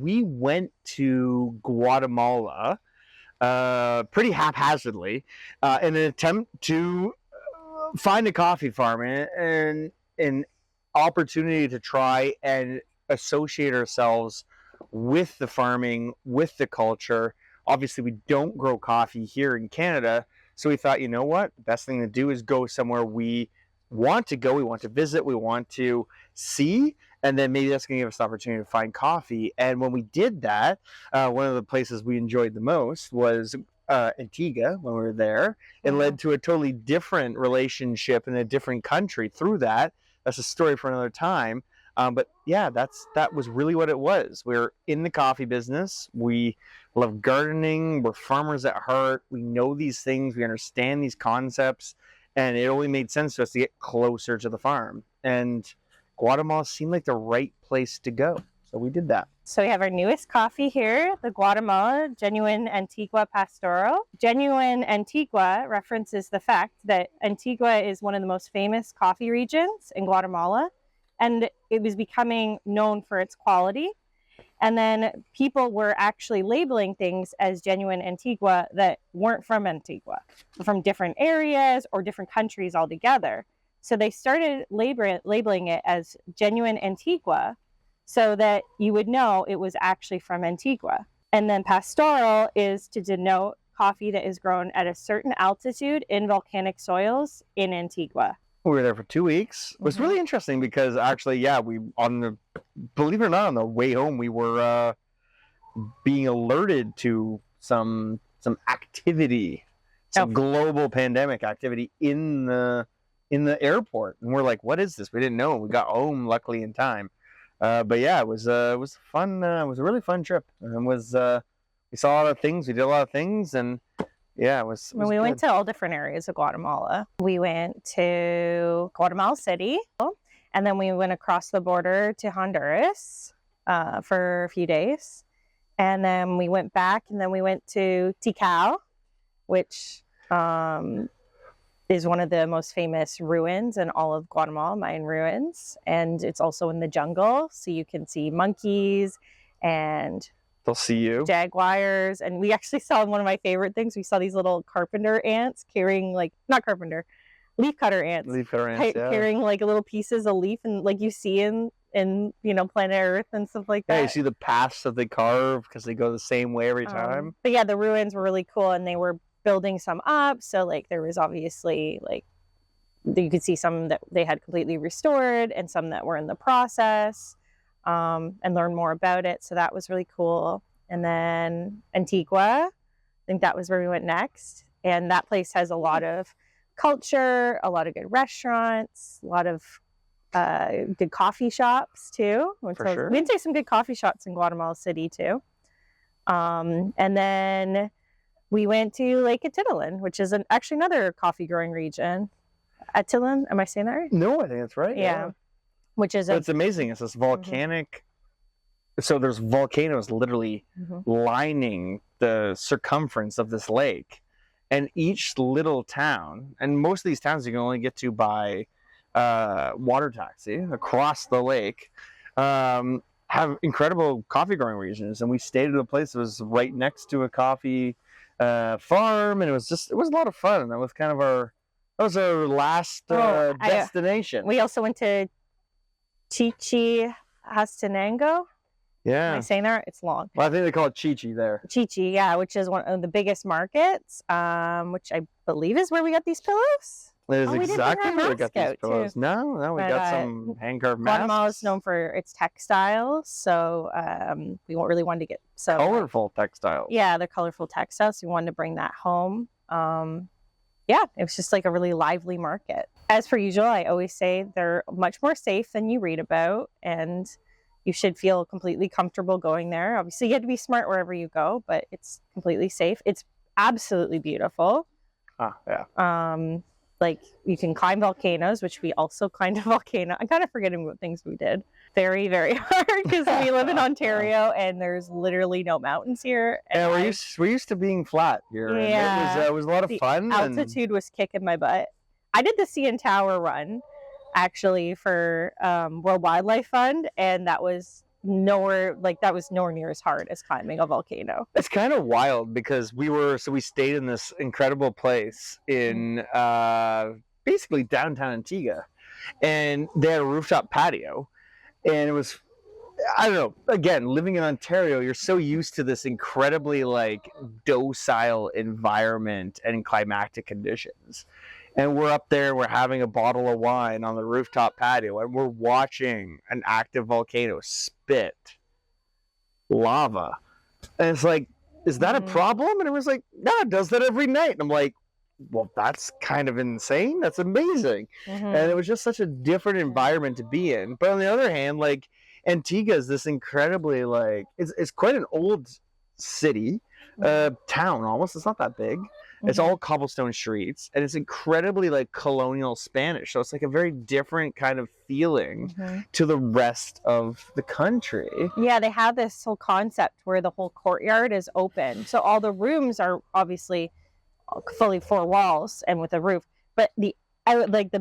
we went to Guatemala pretty haphazardly in an attempt to find a coffee farm and an opportunity to try and associate ourselves with the farming, with the culture. Obviously, we don't grow coffee here in Canada, so we thought, you know what, the best thing to do is go somewhere we want to go, we want to visit, we want to see, and then maybe that's going to give us the opportunity to find coffee. And when we did that, one of the places we enjoyed the most was Antigua when we were there. It led to a totally different relationship in a different country through that. That's a story for another time. But yeah, that was really what it was. We're in the coffee business. We love gardening. We're farmers at heart. We know these things. We understand these concepts. And it only made sense to us to get closer to the farm. And Guatemala seemed like the right place to go. So we did that. So we have our newest coffee here, the Guatemala Genuine Antigua Pastoral. Genuine Antigua references the fact that Antigua is one of the most famous coffee regions in Guatemala, and it was becoming known for its quality. And then people were actually labeling things as Genuine Antigua that weren't from Antigua, from different areas or different countries altogether. So they started labeling it as Genuine Antigua so that you would know it was actually from Antigua. And then pastoral is to denote coffee that is grown at a certain altitude in volcanic soils in Antigua. We were there for 2 weeks. It was really interesting because actually, yeah, believe it or not, on the way home, we were being alerted to some activity, some global pandemic activity in the airport, and we're like, "What is this?" We didn't know. We got home luckily in time, but yeah, it was fun. It was a really fun trip, and we saw a lot of things. We did a lot of things, and yeah, it was we good. went to all different areas of Guatemala. We went to Guatemala City, and then we went across the border to Honduras for a few days. And then we went back, and then we went to Tikal, which is one of the most famous ruins in all of Guatemala, Mayan ruins. And it's also in the jungle, so you can see monkeys and they'll see you. Jaguars. And we actually saw one of my favorite things. We saw these little carpenter ants carrying, leaf cutter ants. Leaf cutter ants, yeah. Carrying like little pieces of leaf, and like you see in planet Earth and stuff like that. Yeah, you see the paths that they carve because they go the same way every time. But yeah, the ruins were really cool, and they were building some up. So like there was obviously you could see some that they had completely restored and some that were in the process. And learn more about it. So that was really cool. And then Antigua, I think that was where we went next. And that place has a lot of culture, a lot of good restaurants, a lot of good coffee shops too. For sure. We did take some good coffee shops in Guatemala City too. And then we went to Lake Atitlan, which is actually another coffee growing region. Atitlan, am I saying that right? No, I think that's right. Yeah. Which is it's amazing. It's this volcanic. So there's volcanoes literally lining the circumference of this lake, and each little town, and most of these towns you can only get to by water taxi across the lake, have incredible coffee growing regions. And we stayed at a place that was right next to a coffee farm, and it was a lot of fun. And that was kind of our last destination. We also went to Chichicastenango. Yeah. Am I saying that? It's long. Well, I think they call it Chichi there. Chichi, yeah, which is one of the biggest markets, which I believe is where we got these pillows. That is exactly where we got these pillows. Too. No, we got some hand-carved masks. Guatemala is known for its textiles, so we really wanted to get some colorful textiles. Yeah, they're colorful textiles, so we wanted to bring that home. Yeah, it was just like a really lively market. As per usual, I always say they're much more safe than you read about, and you should feel completely comfortable going there. Obviously, you have to be smart wherever you go, but it's completely safe. It's absolutely beautiful. Yeah. Like you can climb volcanoes, which we also climbed a volcano. I'm kind of forgetting what things we did. Very, very hard because we live in Ontario and there's literally no mountains here. And yeah, we're used to being flat here. Yeah, and it was a lot of fun. Altitude was kicking my butt. I did the CN Tower run actually for World Wildlife Fund, and that was nowhere, like that was nowhere near as hard as climbing a volcano. It's kind of wild because we stayed in this incredible place in basically downtown Antigua, and they had a rooftop patio, and it was, I don't know, again, living in Ontario, you're so used to this incredibly like docile environment and climatic conditions. And we're up there, we're having a bottle of wine on the rooftop patio, and we're watching an active volcano spit lava. And it's like, is that a problem? And it was like, no, it does that every night. And I'm like, well, that's kind of insane. That's amazing. And it was just such a different environment to be in. But on the other hand, like, Antigua is this incredibly, like, it's quite an old city, town almost. It's not that big. It's all cobblestone streets, and it's incredibly like colonial Spanish. So it's like a very different kind of feeling to the rest of the country. Yeah, they have this whole concept where the whole courtyard is open. So all the rooms are obviously fully four walls and with a roof, but the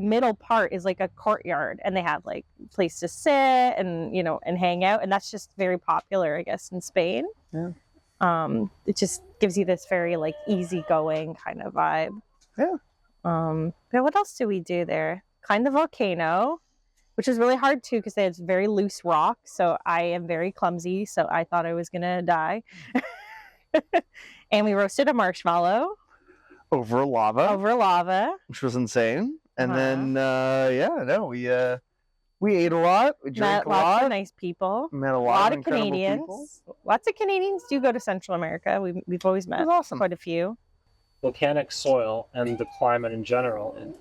middle part is like a courtyard, and they have like place to sit and, you know, and hang out, and that's just very popular, I guess, in Spain. Yeah. It just gives you this very like easygoing kind of vibe. Yeah. But what else do we do there? Climb the volcano, which is really hard too because it's very loose rock. So I am very clumsy. So I thought I was gonna die. And we roasted a marshmallow Over lava, which was insane. And then we ate a lot. We drank a lot. Lots of nice people. Met a lot of Canadians. people. Lots of Canadians do go to Central America. We've always met quite a few. Volcanic soil and the climate in general. And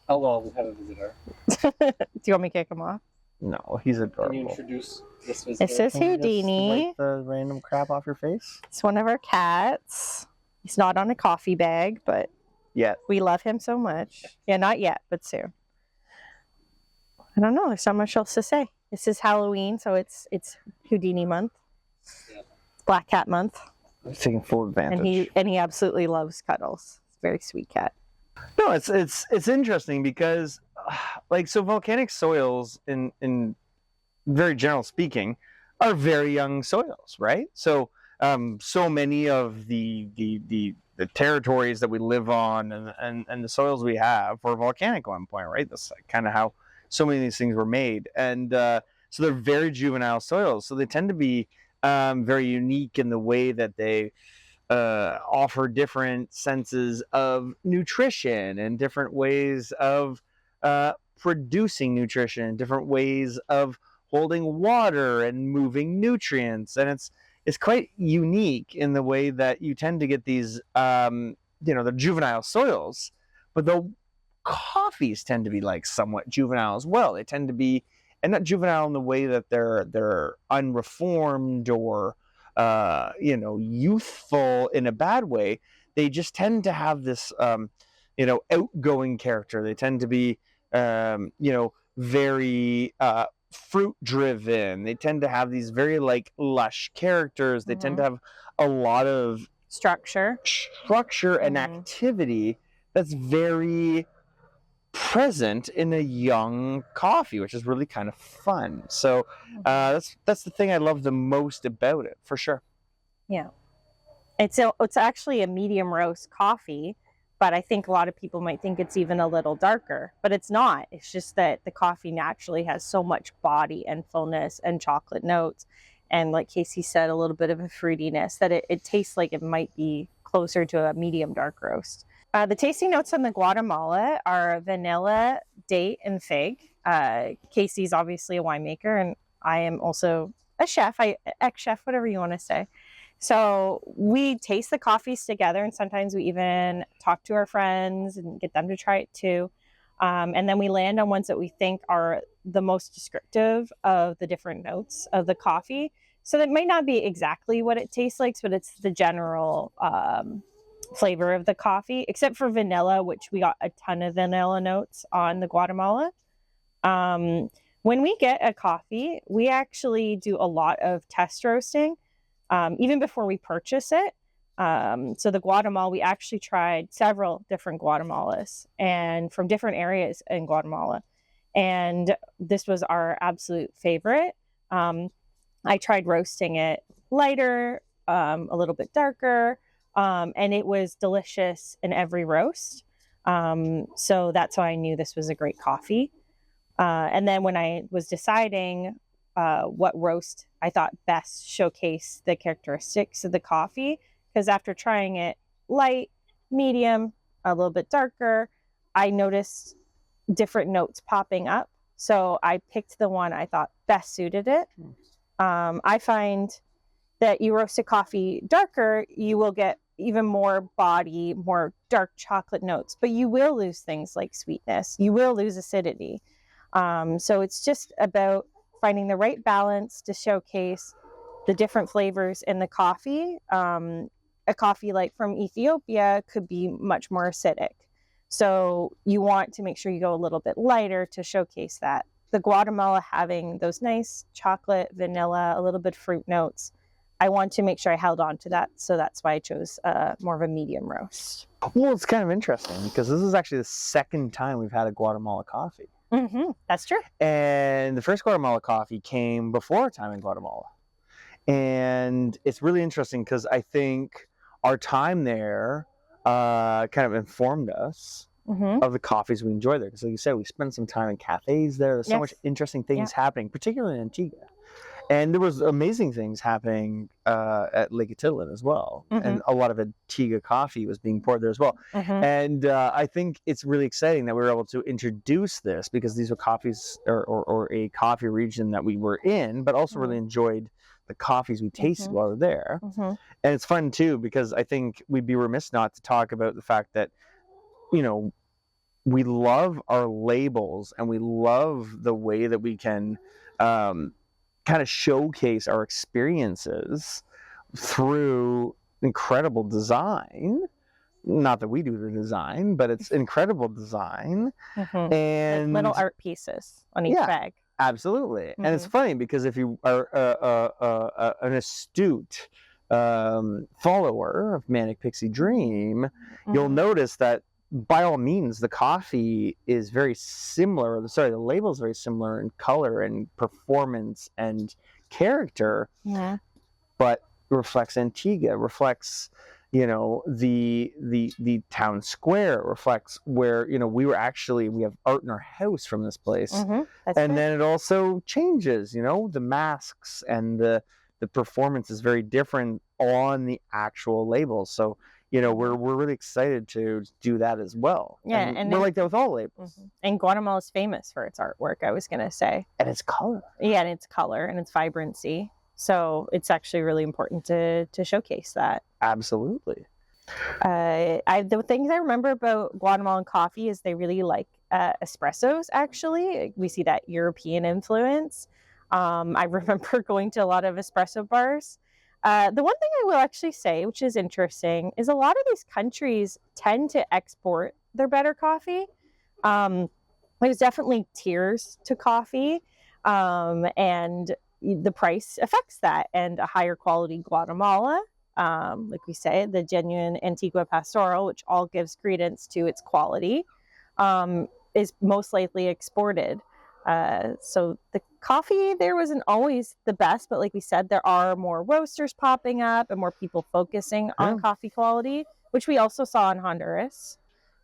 hello, we have a visitor. Do you want me to kick him off? No, he's adorable. Can you introduce this visitor? This is Houdini. Wipe the random crap off your face. It's one of our cats. He's not on a coffee bag, but we love him so much. Yeah, not yet, but soon. I don't know. There's not much else to say. This is Halloween, so it's Houdini month. Yeah. Black cat month. He's taking full advantage. And he absolutely loves cuddles. It's a very sweet cat. No, it's interesting because, like, so volcanic soils, in very general speaking, are very young soils, right? So, so many of the territories that we live on and the soils we have were volcanic at one point, right? That's kind of how so many of these things were made. And so they're very juvenile soils. So they tend to be very unique in the way that they offer different senses of nutrition and different ways of producing nutrition, different ways of holding water and moving nutrients. And it's quite unique in the way that you tend to get these, the juvenile soils, but the coffees tend to be like somewhat juvenile as well. They tend to be, and not juvenile in the way that they're unreformed or youthful in a bad way. They just tend to have this outgoing character. They tend to be very fruit driven. They tend to have these very like lush characters. They tend to have a lot of structure and activity that's very present in a young coffee, which is really kind of fun. So that's the thing I love the most about it, for sure. Yeah, it's actually a medium roast coffee, but I think a lot of people might think it's even a little darker, but it's not. It's just that the coffee naturally has so much body and fullness and chocolate notes, and like Casey said, a little bit of a fruitiness that it tastes like it might be closer to a medium dark roast. The tasting notes on the Guatemala are vanilla, date, and fig. Casey's obviously a winemaker, and I am also a chef, ex-chef, whatever you want to say. So we taste the coffees together, and sometimes we even talk to our friends and get them to try it too. And then we land on ones that we think are the most descriptive of the different notes of the coffee. So that might not be exactly what it tastes like, but it's the general flavor of the coffee, except for vanilla, which we got a ton of vanilla notes on the Guatemala. When we get a coffee, we actually do a lot of test roasting, even before we purchase it. So the Guatemala, we actually tried several different Guatemalas and from different areas in Guatemala. And this was our absolute favorite. I tried roasting it lighter, a little bit darker, and it was delicious in every roast. So that's why I knew this was a great coffee. And then when I was deciding what roast I thought best showcased the characteristics of the coffee, because after trying it light, medium, a little bit darker, I noticed different notes popping up. So I picked the one I thought best suited it. I find that you roast a coffee darker, you will get even more body, more dark chocolate notes, but you will lose things like sweetness. You will lose acidity. So it's just about finding the right balance to showcase the different flavors in the coffee. A coffee like from Ethiopia could be much more acidic. So you want to make sure you go a little bit lighter to showcase that. The Guatemala having those nice chocolate, vanilla, a little bit fruit notes. I want to make sure I held on to that. So that's why I chose more of a medium roast. Well, it's kind of interesting because this is actually the second time we've had a Guatemala coffee. Mm-hmm. That's true. And the first Guatemala coffee came before our time in Guatemala. And it's really interesting because I think our time there kind of informed us of the coffees we enjoy there. Because like you said, we spent some time in cafes there. There's so much interesting things happening, particularly in Antigua. And there was amazing things happening at Lake Atitlan as well. And a lot of Antigua coffee was being poured there as well. And I think it's really exciting that we were able to introduce this because these were coffees or a coffee region that we were in, but also really enjoyed the coffees we tasted while we were there. And it's fun too, because I think we'd be remiss not to talk about the fact that, you know, we love our labels and we love the way that we can kind of showcase our experiences through incredible design. Not that we do the design, but it's incredible design. And like little art pieces on each bag. Absolutely. And it's funny because if you are an astute follower of Manic Pixie Dream, you'll notice that by all means, the coffee is very similar. The label is very similar in color and performance and character, but reflects Antigua, reflects, you know, the town square, reflects where, you know, we have art in our house from this place. And then it also changes, you know, the masks and the performance is very different on the actual labels. So, you know, we're really excited to do that as well. Yeah, and we're like that with all labels. And Guatemala is famous for its artwork, I was going to say. And its color. Yeah, and its color and its vibrancy. So it's actually really important to showcase that. Absolutely. The things I remember about Guatemalan coffee is they really like espressos, actually. We see that European influence. I remember going to a lot of espresso bars. The one thing I will actually say, which is interesting, is a lot of these countries tend to export their better coffee. There's definitely tiers to coffee, and the price affects that. And a higher quality Guatemala, like we say, the genuine Antigua Pastoral, which all gives credence to its quality, is most likely exported. So the coffee there wasn't always the best, but like we said, there are more roasters popping up and more people focusing on coffee quality, which we also saw in Honduras,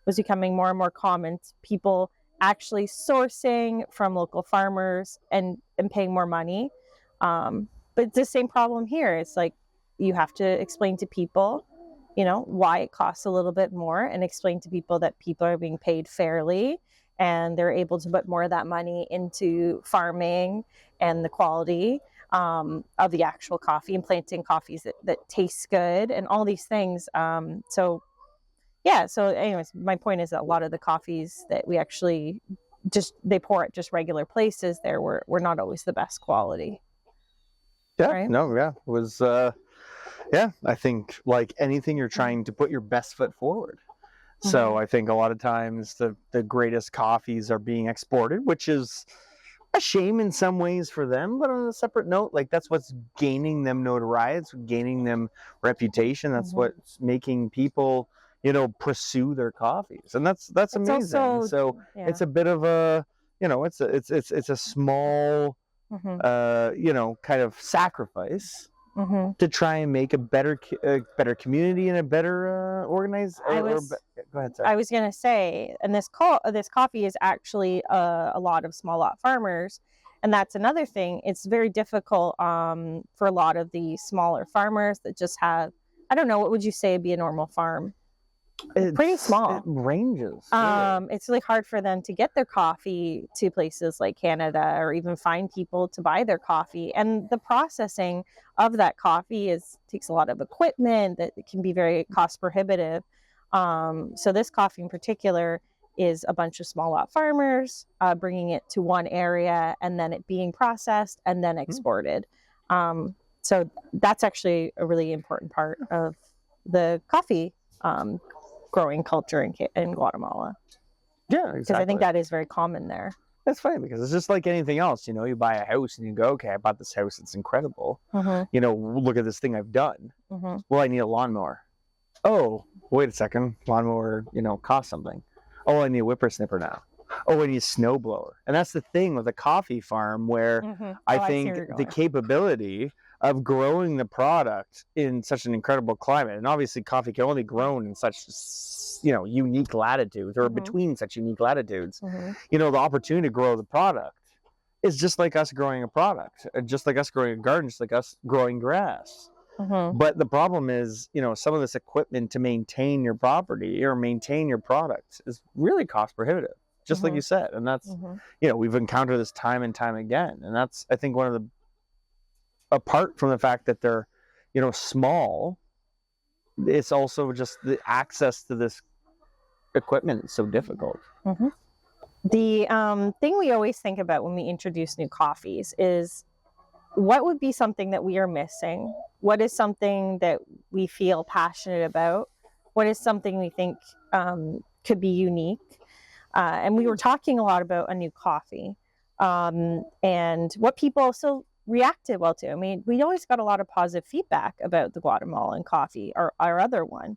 was becoming more and more common. People actually sourcing from local farmers and paying more money. But it's the same problem here. It's like you have to explain to people, you know, why it costs a little bit more, and explain to people that people are being paid fairly and they're able to put more of that money into farming and the quality of the actual coffee and planting coffees that taste good and all these things. So anyways, my point is that a lot of the coffees that we actually they pour at just regular places there were not always the best quality. Yeah, right? It was, I think like anything, you're trying to put your best foot forward. So I think a lot of times the greatest coffees are being exported, which is a shame in some ways for them. But on a separate note, like that's what's gaining them notoriety, it's gaining them reputation. That's what's making people, you know, pursue their coffees, and that's amazing. It's a bit of a, you know, it's a small kind of sacrifice Mm-hmm. to try and make a better community and a better organized. Go ahead, sorry. I was gonna say, and this coffee is actually a lot of small lot farmers, and that's another thing. It's very difficult for a lot of the smaller farmers that just have, I don't know, what would you say would be a normal farm? Pretty small. It ranges. It's really hard for them to get their coffee to places like Canada, or even find people to buy their coffee. And the processing of that coffee takes a lot of equipment that can be very cost prohibitive. So this coffee in particular is a bunch of small lot farmers bringing it to one area, and then it being processed and then exported. So that's actually a really important part of the coffee growing culture in Guatemala. Yeah, exactly. Because I think that is very common there. That's funny, because it's just like anything else. You buy a house and you go, okay, I bought this house. It's incredible. Mm-hmm. Look at this thing I've done. Mm-hmm. Well, I need a lawnmower. Oh, wait a second. Lawnmower, costs something. Oh, I need a whippersnipper now. Oh, I need a snowblower. And that's the thing with a coffee farm, where I think the capability of growing the product in such an incredible climate, and obviously coffee can only grow in such unique latitudes, or between such unique latitudes. The opportunity to grow the product is just like us growing a product, just like us growing a garden, just like us growing grass. But the problem is, some of this equipment to maintain your property or maintain your product is really cost prohibitive, just like you said. And that's we've encountered this time and time again. And that's, I think, one of the, apart from the fact that they're, small, it's also just the access to this equipment is so difficult. The thing we always think about when we introduce new coffees is, what would be something that we are missing? What is something that we feel passionate about? What is something we think could be unique? And we were talking a lot about a new coffee and what people also reacted well to. I mean, we always got a lot of positive feedback about the Guatemalan coffee, or our other one.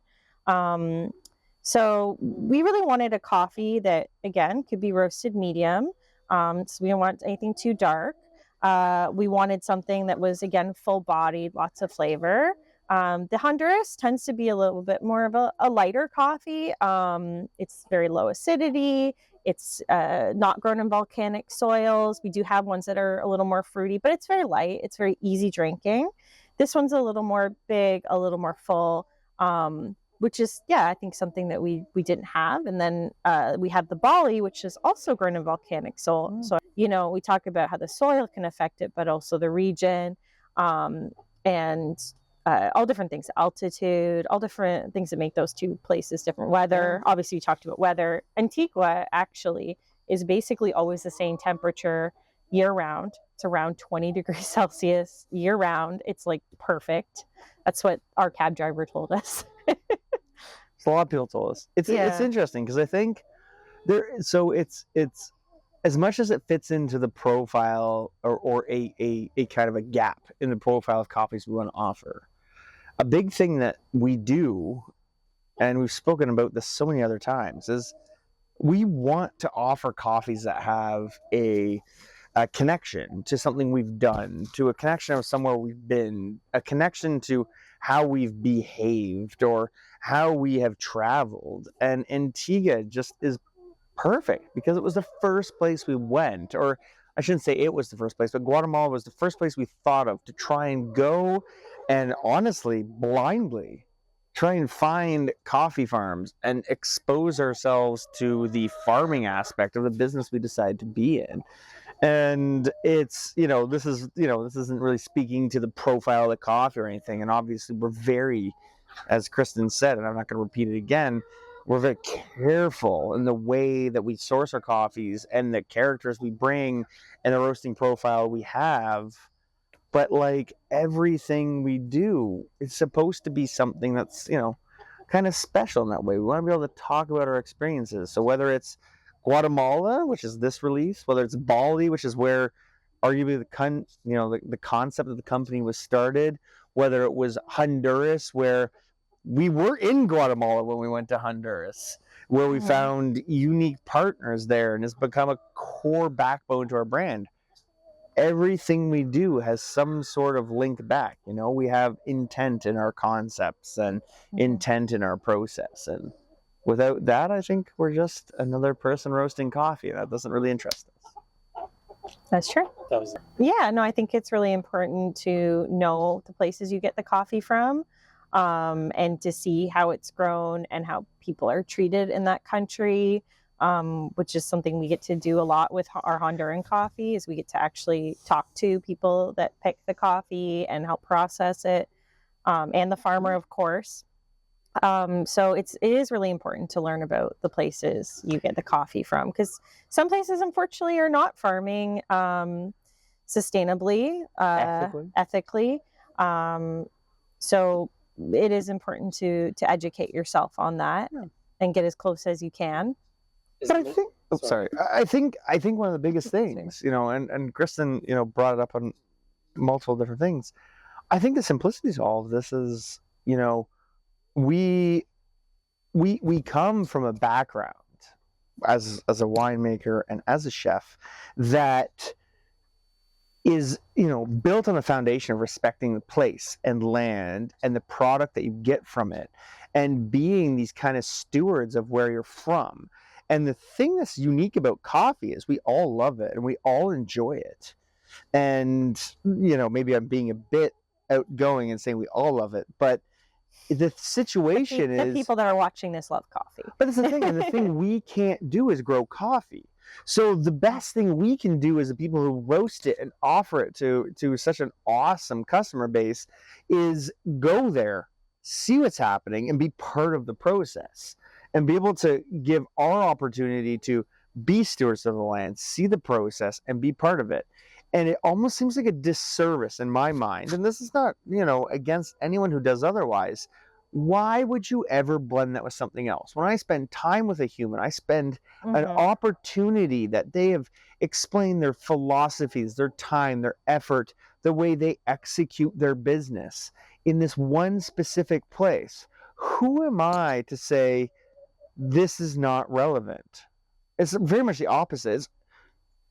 So we really wanted a coffee that, again, could be roasted medium. So we don't want anything too dark. We wanted something that was, again, full-bodied, lots of flavor. The Honduras tends to be a little bit more of a lighter coffee. It's very low acidity. It's not grown in volcanic soils. We do have ones that are a little more fruity, but it's very light. It's very easy drinking. This one's a little more big, a little more full, which is, I think something that we didn't have. And then we have the Bali, which is also grown in volcanic soil. So, we talk about how the soil can affect it, but also the region, and all different things, altitude, all different things that make those two places different. Weather, obviously we talked about weather. Antigua actually is basically always the same temperature year round. It's around 20 degrees Celsius year round. It's like perfect. That's what our cab driver told us. A lot of people told us. It's interesting, because I think it's as much as it fits into the profile, or a kind of a gap in the profile of coffees we want to offer. A big thing that we do, and we've spoken about this so many other times, is we want to offer coffees that have a connection to something we've done, to a connection of somewhere we've been, a connection to how we've behaved or how we have traveled. And Antigua just is perfect, because it was the first place we went, or I shouldn't say it was the first place, but Guatemala was the first place we thought of to try and go and, honestly, blindly try and find coffee farms and expose ourselves to the farming aspect of the business we decide to be in. And it's, this isn't really speaking to the profile of the coffee or anything. And obviously we're very, as Kristen said, and I'm not going to repeat it again, we're very careful in the way that we source our coffees and the characters we bring and the roasting profile we have. But like everything we do, it's supposed to be something that's, kind of special in that way. We want to be able to talk about our experiences. So whether it's Guatemala, which is this release, whether it's Bali, which is where arguably the concept of the company was started, whether it was Honduras, where we were in Guatemala when we went to Honduras, where we found unique partners there, and it's become a core backbone to our brand. everything we do has some sort of link back. You know, we have intent in our concepts and intent in our process. And without that, I think we're just another person roasting coffee. That doesn't really interest us. That's true. That was Yeah, no, I think it's really important to know the places you get the coffee from, and to see how it's grown and how people are treated in that country, which is something we get to do a lot with our Honduran coffee, is we get to actually talk to people that pick the coffee and help process it, and the farmer, of course. So it is really important to learn about the places you get the coffee from, because some places, unfortunately, are not farming sustainably, ethically. So it is important to educate yourself on that and get as close as you can. But I think, I think one of the biggest things, you know, and Kristen, you know, brought it up on multiple different things. I think the simplicity to all of this is, you know, we come from a background as a winemaker and as a chef that is, you know, built on a foundation of respecting the place and land and the product that you get from it, and being these kind of stewards of where you're from. And the thing that's unique about coffee is we all love it and we all enjoy it. And, you know, maybe I'm being a bit outgoing and saying we all love it, but the situation is the people that are watching this love coffee. But that's the thing, and the thing we can't do is grow coffee. So the best thing we can do as the people who roast it and offer it to such an awesome customer base is go there, see what's happening, and be part of the process, and be able to give our opportunity to be stewards of the land, see the process, and be part of it. And it almost seems like a disservice in my mind, and this is not, you know, against anyone who does otherwise. Why would you ever blend that with something else? When I spend time with a human, I spend an opportunity that they have explained their philosophies, their time, their effort, the way they execute their business in this one specific place. Who am I to say this is not relevant? It's very much the opposite. It's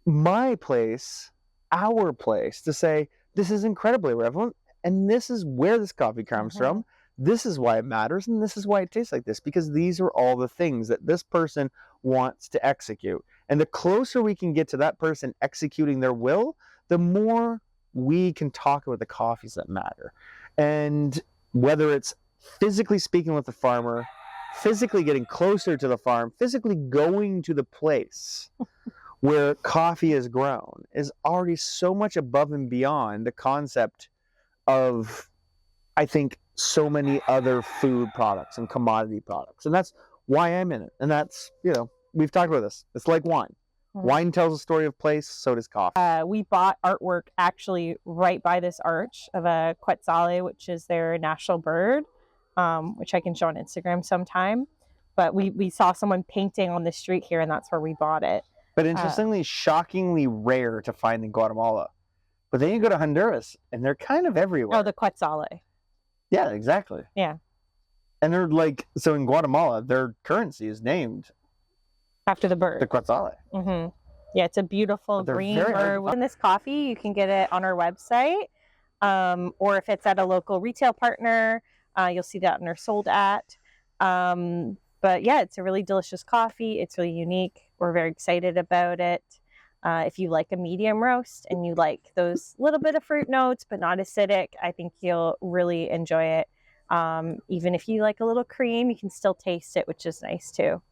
my place, our place, to say this is incredibly relevant, and this is where this coffee comes from. This is why it matters, and this is why it tastes like this, because these are all the things that this person wants to execute. And the closer we can get to that person executing their will, the more we can talk about the coffees that matter. And whether it's physically speaking with the farmer, physically getting closer to the farm, physically going to the place where coffee is grown, is already so much above and beyond the concept of, I think, so many other food products and commodity products. And that's why I'm in it. And that's, you know, we've talked about this. It's like wine. Wine tells a story of place, so does coffee. We bought artwork actually right by this arch of a quetzale, which is their national bird, which I can show on Instagram sometime. But we saw someone painting on the street here, and that's where we bought it. But interestingly, shockingly rare to find in Guatemala. But then you go to Honduras, and they're kind of everywhere. Oh, the quetzale. Yeah, exactly. Yeah. And they're like, so in Guatemala, their currency is named after the bird. The quetzale. Yeah, it's a beautiful green bird. In this coffee, you can get it on our website, or if it's at a local retail partner, you'll see that on our sold at. But yeah, it's a really delicious coffee. It's really unique. We're very excited about it. If you like a medium roast and you like those little bit of fruit notes, but not acidic, I think you'll really enjoy it. Even if you like a little cream, you can still taste it, which is nice too.